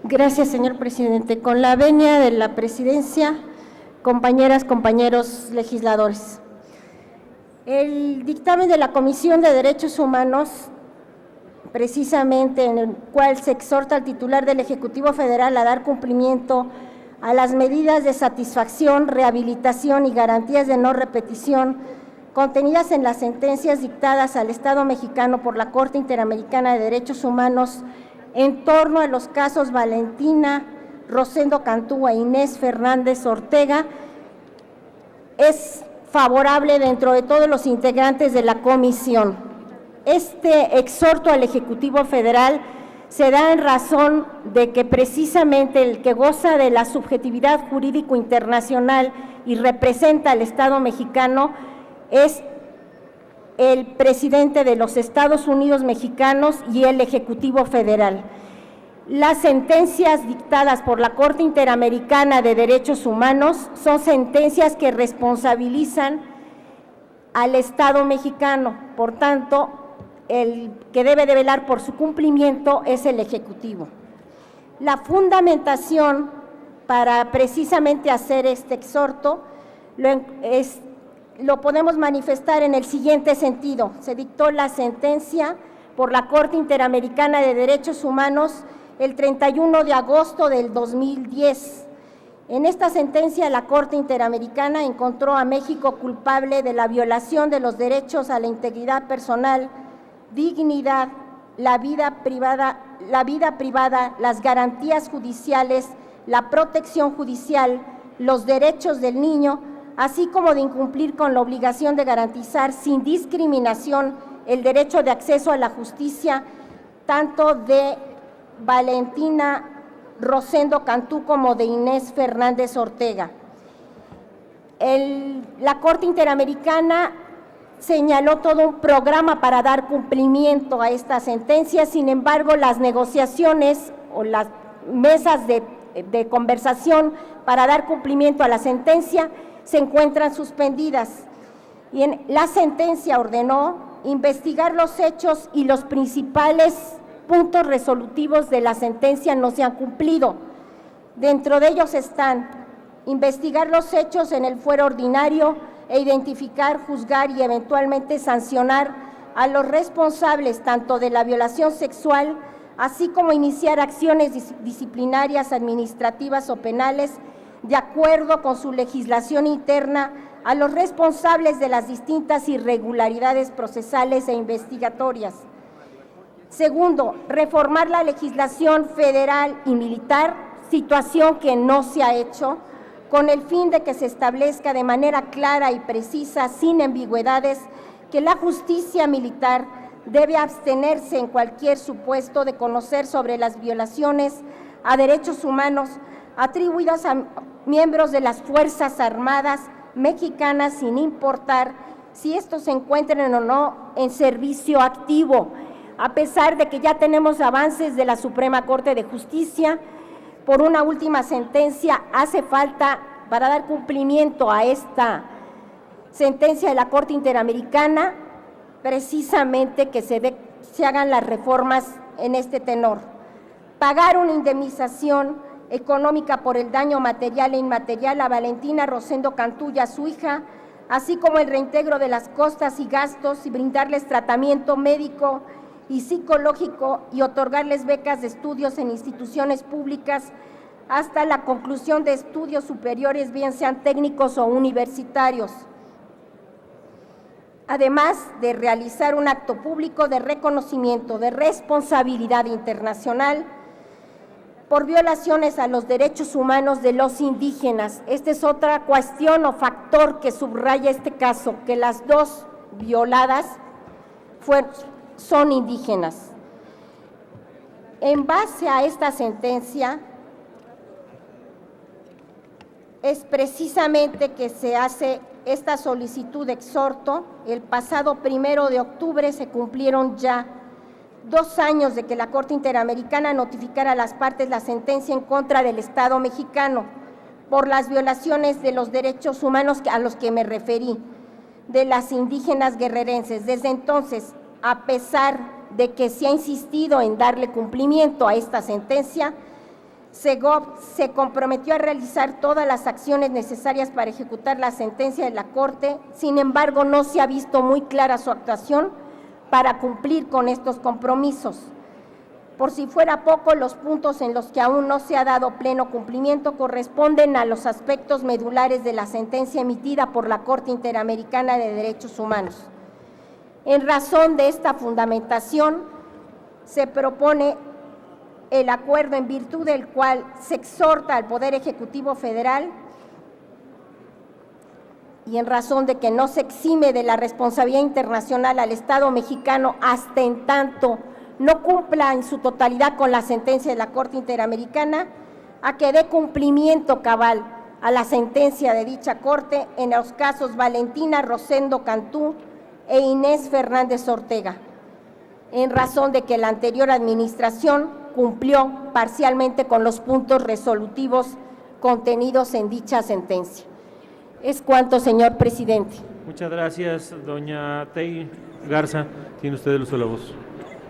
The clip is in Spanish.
Gracias, señor presidente. Con la venia de la presidencia, compañeras, compañeros legisladores. El dictamen de la Comisión de Derechos Humanos, precisamente en el cual se exhorta al titular del Ejecutivo Federal a dar cumplimiento a las medidas de satisfacción, rehabilitación y garantías de no repetición contenidas en las sentencias dictadas al Estado mexicano por la Corte Interamericana de Derechos Humanos en torno a los casos Valentina Rosendo Cantú e Inés Fernández Ortega, es favorable dentro de todos los integrantes de la comisión. Este exhorto al Ejecutivo Federal se da en razón de que precisamente el que goza de la subjetividad jurídico internacional y representa al Estado mexicano es el presidente de los Estados Unidos mexicanos y el Ejecutivo Federal. Las sentencias dictadas por la Corte Interamericana de Derechos Humanos son sentencias que responsabilizan al Estado mexicano, por tanto, el que debe de velar por su cumplimiento es el Ejecutivo. La fundamentación para precisamente hacer este exhorto lo podemos manifestar en el siguiente sentido. Se dictó la sentencia por la Corte Interamericana de Derechos Humanos el 31 de agosto del 2010. En esta sentencia, la Corte Interamericana encontró a México culpable de la violación de los derechos a la integridad personal, dignidad, la vida privada, las garantías judiciales, la protección judicial, los derechos del niño, así como de incumplir con la obligación de garantizar sin discriminación el derecho de acceso a la justicia, tanto de Valentina Rosendo Cantú como de Inés Fernández Ortega. La Corte Interamericana señaló todo un programa para dar cumplimiento a esta sentencia. Sin embargo, las negociaciones o las mesas de conversación para dar cumplimiento a la sentencia se encuentran suspendidas, y en la sentencia ordenó investigar los hechos y los principales puntos resolutivos de la sentencia no se han cumplido. Dentro de ellos están investigar los hechos en el fuero ordinario e identificar, juzgar y eventualmente sancionar a los responsables tanto de la violación sexual, así como iniciar acciones disciplinarias, administrativas o penales de acuerdo con su legislación interna a los responsables de las distintas irregularidades procesales e investigatorias. Segundo, reformar la legislación federal y militar, situación que no se ha hecho, con el fin de que se establezca de manera clara y precisa, sin ambigüedades, que la justicia militar debe abstenerse en cualquier supuesto de conocer sobre las violaciones a derechos humanos atribuidas a miembros de las Fuerzas Armadas mexicanas, sin importar si estos se encuentren o no en servicio activo. A pesar de que ya tenemos avances de la Suprema Corte de Justicia, por una última sentencia hace falta, para dar cumplimiento a esta sentencia de la Corte Interamericana, precisamente que se hagan las reformas en este tenor. Pagar una indemnización económica por el daño material e inmaterial a Valentina Rosendo Cantú y a su hija, así como el reintegro de las costas y gastos y brindarles tratamiento médico y psicológico y otorgarles becas de estudios en instituciones públicas hasta la conclusión de estudios superiores, bien sean técnicos o universitarios. Además de realizar un acto público de reconocimiento de responsabilidad internacional por violaciones a los derechos humanos de los indígenas. Esta es otra cuestión o factor que subraya este caso, que las dos violadas son indígenas. En base a esta sentencia, es precisamente que se hace esta solicitud de exhorto. El pasado 1 de octubre se cumplieron ya 2 años de que la Corte Interamericana notificara a las partes la sentencia en contra del Estado mexicano por las violaciones de los derechos humanos a los que me referí, de las indígenas guerrerenses. Desde entonces, a pesar de que se ha insistido en darle cumplimiento a esta sentencia, Segov se comprometió a realizar todas las acciones necesarias para ejecutar la sentencia de la Corte, sin embargo, no se ha visto muy clara su actuación para cumplir con estos compromisos. Por si fuera poco, los puntos en los que aún no se ha dado pleno cumplimiento corresponden a los aspectos medulares de la sentencia emitida por la Corte Interamericana de Derechos Humanos. En razón de esta fundamentación, se propone el acuerdo en virtud del cual se exhorta al Poder Ejecutivo Federal y en razón de que no se exime de la responsabilidad internacional al Estado mexicano hasta en tanto no cumpla en su totalidad con la sentencia de la Corte Interamericana, a que dé cumplimiento cabal a la sentencia de dicha Corte en los casos Valentina Rosendo Cantú e Inés Fernández Ortega, en razón de que la anterior administración cumplió parcialmente con los puntos resolutivos contenidos en dicha sentencia. Es cuanto, señor presidente. Muchas gracias, doña Tey Garza. Tiene usted el uso de la voz.